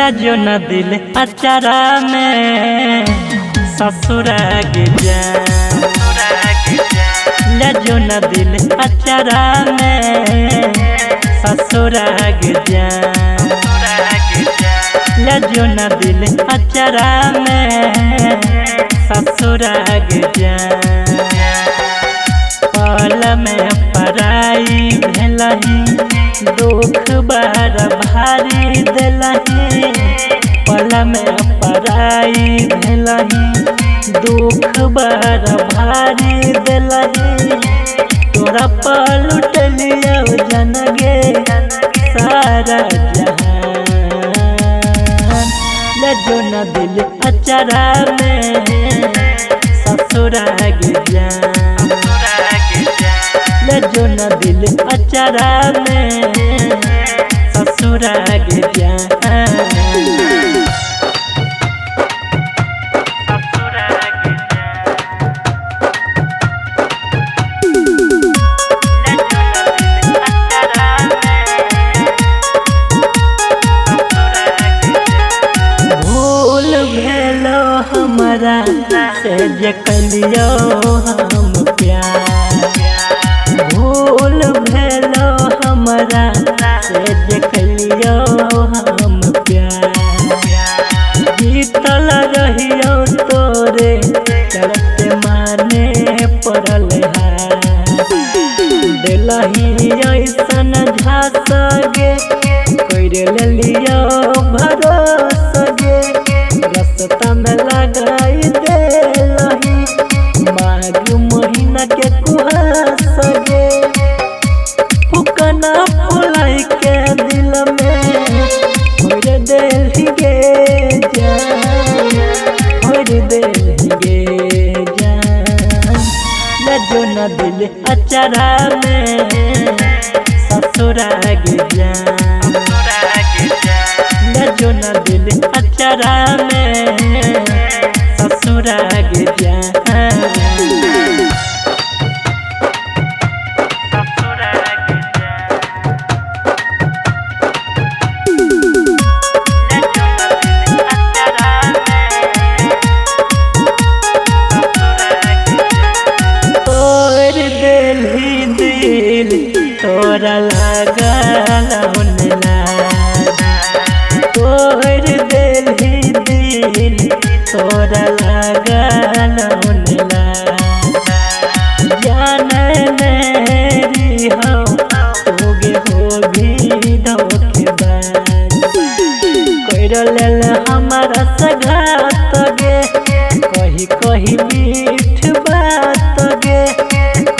लजो न दिल अचारा में ससुरा के जा लजो न दिल अचारा में ससुरा के जा लजो न दिल अचारा में ससुरा के जा पल में पराई भेलही दुख बार भारी दिलही पल में पराई भेलही दुख बार भारी दिलही तोरा पल उठलिया जन गे सारा जहान लजो न दिल अचारा में ससुरा के जा लजो न दिल अचारा में ससुरा के जा भूल भेलो हमारा से जे कलियो हम प्यार भूल भेलो हमारा से जे कलियो हम प्यार जीतल रहियो तोरे चलते माने पड़ल दिलही ऐसन झाँस गे कर लियो भरोस गे रस्ता में लगाई दिलही माघ महीना के कुहास गे फुकना फुलाई के दिल में भर दिल गे जान भर दिल गे जान लजो न दिल अचारा में ससुरा के जा लजो न दिल अचारा में ससुरा के जा तोरा लागल तोर दिल दिल तोरा लागल जान मेरी हो तोगे हो भी धोखेबाज कर लेल हमारा सगात गे कही कही मीठ बात गे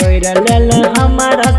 कर लेल हमारा